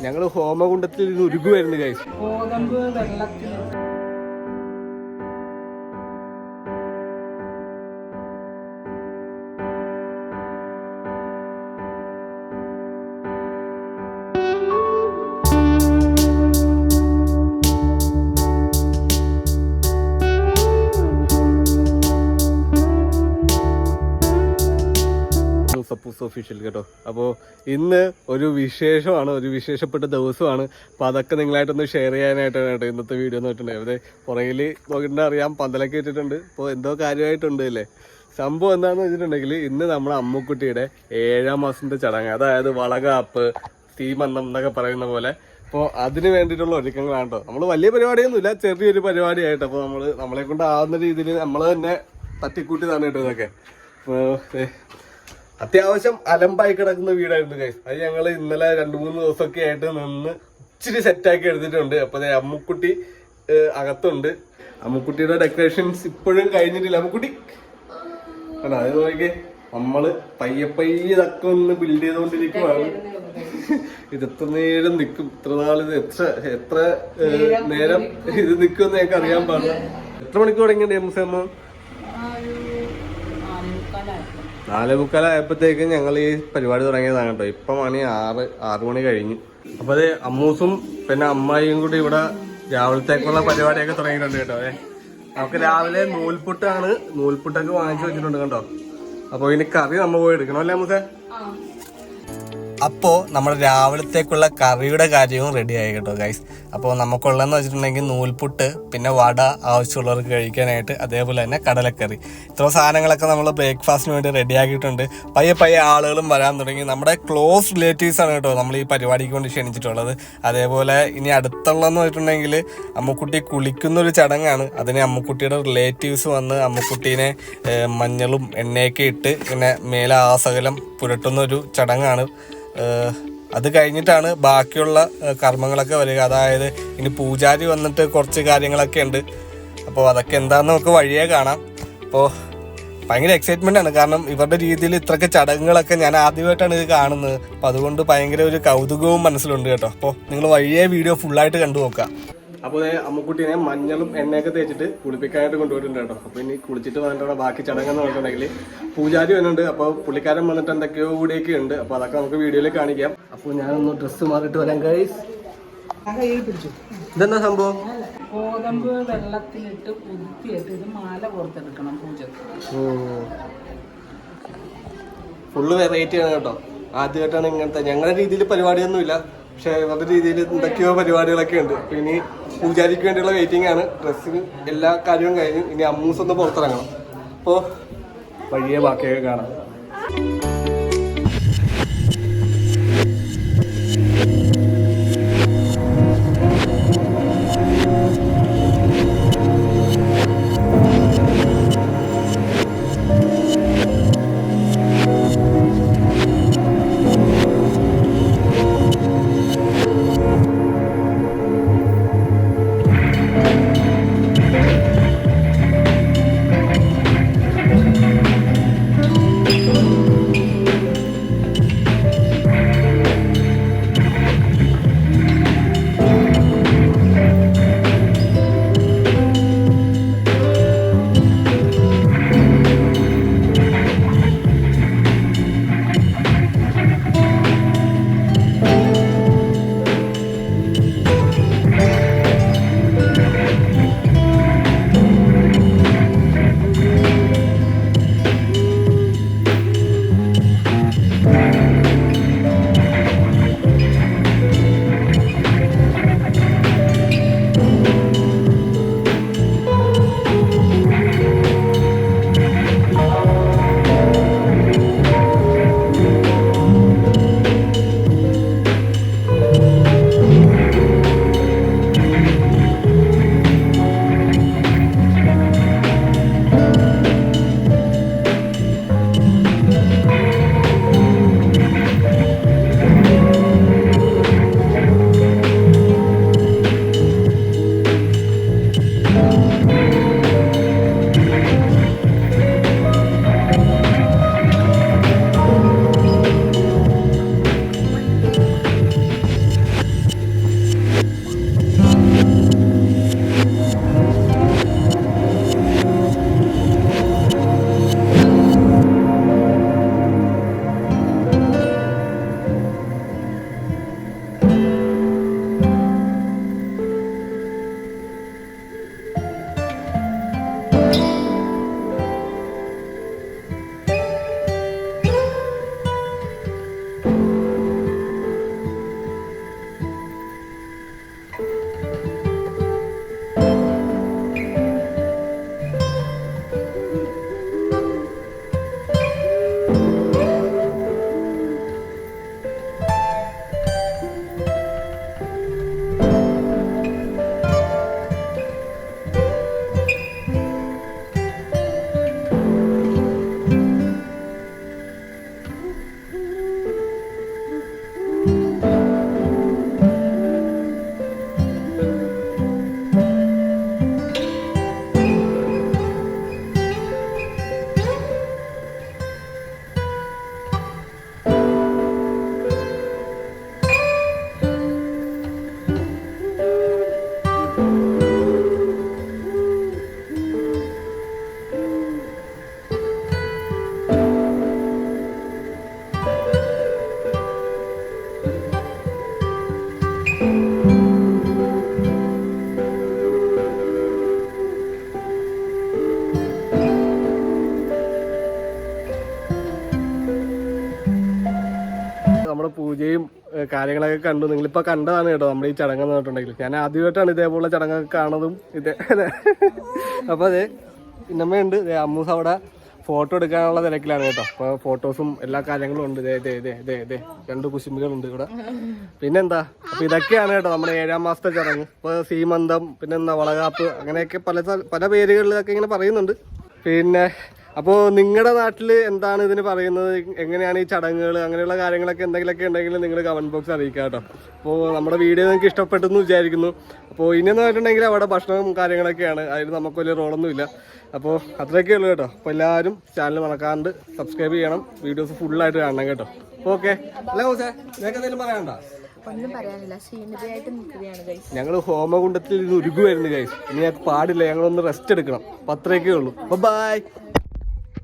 ഞങ്ങള് ഹോമകുണ്ടത്തിൽ ഉരുകുവായിരുന്നു ഗൈസ്. ഗോതമ്പ് വെള്ളത്തിൽ ഒഫീഷ്യൽ കേട്ടോ. അപ്പോൾ ഇന്ന് ഒരു വിശേഷമാണ്, ഒരു വിശേഷപ്പെട്ട ദിവസമാണ്. അപ്പോൾ അതൊക്കെ നിങ്ങളായിട്ടൊന്ന് ഷെയർ ചെയ്യാനായിട്ടാണ് കേട്ടോ ഇന്നത്തെ വീഡിയോ എന്ന് വെച്ചിട്ടുണ്ടെങ്കിൽ. അതെ പുറകിൽ നോക്കിയിട്ടുണ്ടെങ്കിൽ അറിയാം, പന്തലൊക്കെ ഇട്ടിട്ടുണ്ട്. ഇപ്പോൾ എന്തോ കാര്യമായിട്ടുണ്ട് അല്ലേ. സംഭവം എന്താണെന്ന് വെച്ചിട്ടുണ്ടെങ്കിൽ ഇന്ന് നമ്മുടെ അമ്മുക്കുട്ടിയുടെ 7ാം മാസത്തെ ചടങ്ങ്, അതായത് വളകാപ്പ്, തീമന്നം എന്നൊക്കെ പറയുന്ന പോലെ. അപ്പോൾ അതിന് വേണ്ടിയിട്ടുള്ള ഒരുക്കങ്ങളാണ് കേട്ടോ. നമ്മൾ വലിയ പരിപാടിയൊന്നുമില്ല, ചെറിയൊരു പരിപാടിയായിട്ട്. അപ്പോൾ നമ്മളെ കൊണ്ട് ആവുന്ന രീതിയിൽ നമ്മൾ തന്നെ തട്ടിക്കൂട്ടിയതാണ് കേട്ടോ ഇതൊക്കെ. അപ്പോൾ അത്യാവശ്യം അലമ്പായി കിടക്കുന്ന വീടായിരുന്നു ഗൈസ്. അത് ഞങ്ങൾ ഇന്നലെ 2-3 ദിവസമൊക്കെ ആയിട്ട് നിന്ന് ഇച്ചിരി സെറ്റാക്കി എടുത്തിട്ടുണ്ട്. അപ്പൊ അമ്മുക്കുട്ടി അകത്തുണ്ട്. അമ്മുക്കുട്ടിയുടെ ഡെക്കറേഷൻസ് ഇപ്പോഴും കഴിഞ്ഞിട്ടില്ല. അമ്മുക്കുട്ടി ആണോ? അത് നോക്കിയേ, നമ്മള് പയ്യെ ഇതൊക്കെ ഒന്ന് ബിൽഡ് ചെയ്തുകൊണ്ടിരിക്കുവാണ്. ഇത് എത്ര നേരം നിൽക്കും, ഇത്ര നാൾ ഇത് എത്ര നേരം ഇത് നിൽക്കുമെന്ന് ഞങ്ങൾക്ക് അറിയാൻ പാടില്ല. എത്ര മണിക്ക് തുടങ്ങിയ അമ്മ? 4:45 ഞങ്ങൾ ഈ പരിപാടി തുടങ്ങിയതാണ് കേട്ടോ. ഇപ്പൊ മണി 6 മണി കഴിഞ്ഞു. അപ്പൊ അത് അമ്മൂസും പിന്നെ അമ്മായിയും കൂടി ഇവിടെ രാവിലത്തേക്കുള്ള പരിപാടിയൊക്കെ തുടങ്ങിയിട്ടുണ്ട് കേട്ടോ. നമുക്ക് രാവിലെ നൂൽപുട്ടൊക്കെ വാങ്ങിച്ചു വെച്ചിട്ടുണ്ട് കേട്ടോ. അപ്പൊ ഇനി കറി നമ്മ പോയി എടുക്കണം അല്ലേ അമ്മൂസേ? അപ്പോൾ നമ്മുടെ രാവിലത്തേക്കുള്ള കറിയുടെ കാര്യവും റെഡി ആയി കേട്ടോ ഗൈസ്. അപ്പോൾ നമുക്കുള്ളതെന്ന് വെച്ചിട്ടുണ്ടെങ്കിൽ നൂൽപുട്ട്, പിന്നെ വട ആവശ്യമുള്ളവർക്ക് കഴിക്കാനായിട്ട്, അതേപോലെ തന്നെ കടലക്കറി. ഇത്ര സാധനങ്ങളൊക്കെ നമ്മൾ ബ്രേക്ക്ഫാസ്റ്റിന് വേണ്ടി റെഡി ആക്കിയിട്ടുണ്ട്. പയ്യെ ആളുകളും വരാൻ തുടങ്ങി. നമ്മുടെ ക്ലോസ് റിലേറ്റീവ്സാണ് കേട്ടോ നമ്മൾ ഈ പരിപാടിക്ക് കൊണ്ട് ക്ഷണിച്ചിട്ടുള്ളത്. അതേപോലെ ഇനി അടുത്തുള്ളതെന്ന് വെച്ചിട്ടുണ്ടെങ്കിൽ അമ്മുക്കുട്ടി കുളിക്കുന്നൊരു ചടങ്ങാണ്. അതിന് അമ്മുക്കുട്ടിയുടെ റിലേറ്റീവ്സ് വന്ന് അമ്മുക്കുട്ടീനെ മഞ്ഞളും എണ്ണയൊക്കെ ഇട്ട് ഇങ്ങനെ മേലെ ആസകലം പുരട്ടുന്നൊരു ചടങ്ങാണ്. അത് കഴിഞ്ഞിട്ടാണ് ബാക്കിയുള്ള കർമ്മങ്ങളൊക്കെ വരിക. അതായത് ഇനി പൂജാരി വന്നിട്ട് കുറച്ച് കാര്യങ്ങളൊക്കെ ഉണ്ട്. അപ്പോൾ അതൊക്കെ എന്താണെന്ന് നമുക്ക് വഴിയേ കാണാം. അപ്പോൾ ഭയങ്കര എക്സൈറ്റ്മെൻ്റ് ആണ്, കാരണം ഇവരുടെ രീതിയിൽ ഇത്രയൊക്കെ ചടങ്ങുകളൊക്കെ ഞാൻ ആദ്യമായിട്ടാണ് ഇത് കാണുന്നത്. അപ്പോൾ അതുകൊണ്ട് ഭയങ്കര ഒരു കൗതുകവും മനസ്സിലുണ്ട് കേട്ടോ. അപ്പോൾ നിങ്ങൾ വഴിയേ വീഡിയോ ഫുള്ളായിട്ട് കണ്ടു നോക്കാം. അപ്പോൾ അമ്മുക്കുട്ടീനെ മഞ്ഞളും എണ്ണയൊക്കെ തേച്ചിട്ട് കുളിപ്പിക്കാനായിട്ട് കൊണ്ടുപോയിട്ടുണ്ട് കേട്ടോ. അപ്പോൾ ഇനി കുളിച്ചിട്ട് വന്നിട്ടുള്ള ബാക്കി ചടങ്ങെന്ന് പറഞ്ഞിട്ടുണ്ടെങ്കിൽ പൂജാരി വന്നിട്ടുണ്ട്. അപ്പോൾ പുള്ളിക്കാരൻ വന്നിട്ട് എന്തൊക്കെയോ കൂടിയൊക്കെ ഉണ്ട്. അപ്പോൾ അതൊക്കെ നമുക്ക് വീഡിയോയിൽ കാണിക്കാം. അപ്പോൾ ഞാനൊന്ന് ഡ്രസ്സ് മാറിയിട്ട് വരാം ഗൈസ്. ഇതെന്താ സംഭവം? ഗോതമ്പ് വെള്ളത്തിലിട്ട് കുതിർത്തിയിട്ട് ഇത് മാല പുറത്തെടുക്കണം പൂജക്ക്. ഫുള്ള് വെറൈറ്റി ആണ് കേട്ടോ. ആദ്യമായിട്ടാണ് ഇങ്ങനത്തെ. ഞങ്ങളുടെ രീതിയിൽ പരിപാടിയൊന്നുമില്ല, പക്ഷെ ഇവരുടെ രീതിയിൽ എന്തൊക്കെയോ പരിപാടികളൊക്കെ ഉണ്ട്. അപ്പൊ ഇനി പൂജാരിക്ക് വേണ്ടിയുള്ള വെയിറ്റിംഗ് ആണ്. ഡ്രസ്സിന് എല്ലാ കാര്യവും കഴിഞ്ഞു. ഇനി അമ്മൂസ് ഒന്ന് പുറത്തിറങ്ങണം. അപ്പോൾ വഴിയെ ബാക്കിയൊക്കെ കാണാം. കാര്യങ്ങളൊക്കെ കണ്ടു. നിങ്ങളിപ്പോൾ കണ്ടതാണ് കേട്ടോ നമ്മുടെ ഈ ചടങ്ങ് എന്ന് പറഞ്ഞിട്ടുണ്ടെങ്കിൽ. ഞാൻ ആദ്യമായിട്ടാണ് ഇതേപോലെ ചടങ്ങൊക്കെ കാണുന്നതും ഇതേ. അപ്പോൾ അതെ ഇന്നമ്മയുണ്ട്, അമ്മൂസ് അവിടെ ഫോട്ടോ എടുക്കാനുള്ള തിരക്കിലാണ് കേട്ടോ. അപ്പോൾ ഫോട്ടോസും എല്ലാ കാര്യങ്ങളും ഉണ്ട്. ഇതേ 2 കുശുമ്പികളുണ്ട് ഇവിടെ. പിന്നെന്താ, അപ്പോൾ ഇതൊക്കെയാണ് കേട്ടോ നമ്മുടെ 7ാം മാസത്തെ ചടങ്ങ്. ഇപ്പോൾ സീമന്തം, പിന്നെന്താ വളകാപ്പ്, അങ്ങനെയൊക്കെ പല പേരുകളിലൊക്കെ ഇങ്ങനെ പറയുന്നുണ്ട്. പിന്നെ അപ്പോൾ നിങ്ങളുടെ നാട്ടിൽ എന്താണ് ഇതിന് പറയുന്നത്, എങ്ങനെയാണ് ഈ ചടങ്ങുകൾ, അങ്ങനെയുള്ള കാര്യങ്ങളൊക്കെ എന്തെങ്കിലുമൊക്കെ ഉണ്ടെങ്കിൽ നിങ്ങൾ കമൻറ്റ് ബോക്സിൽ അറിയിക്കുക കേട്ടോ. അപ്പോൾ നമ്മുടെ വീഡിയോ നിങ്ങൾക്ക് ഇഷ്ടപ്പെട്ടെന്ന് വിചാരിക്കുന്നു. അപ്പോൾ ഇനിയെന്ന് പറഞ്ഞിട്ടുണ്ടെങ്കിൽ അവിടെ ഭക്ഷണവും കാര്യങ്ങളൊക്കെയാണ്, അതിൽ നമുക്ക് വലിയ റോളൊന്നുമില്ല. അപ്പോൾ അത്രയൊക്കെ ഉള്ളൂ കേട്ടോ. അപ്പോൾ എല്ലാവരും ചാനൽ മറക്കാണ്ട് സബ്സ്ക്രൈബ് ചെയ്യണം, വീഡിയോസ് ഫുള്ളായിട്ട് കാണണം കേട്ടോ. ഓക്കെ, അല്ല ഹോസേ നിങ്ങൾക്ക് എന്തെങ്കിലും പറയാനുണ്ടോ? ഒന്നും പറയാനില്ല, ക്ഷീണിതയായിട്ട് നിൽക്കുകയാണ് ഗൈസ്. ഞങ്ങൾ ഹോമകുണ്ടത്തിൽ ഇത് ഉരുകുമായിരുന്നു ഗൈസ്. ഇനി ഞങ്ങൾക്ക് പാടില്ല, ഞങ്ങളൊന്ന് റെസ്റ്റ് എടുക്കണം. അപ്പോൾ അത്രയൊക്കെ ഉള്ളൂ. ബൈ.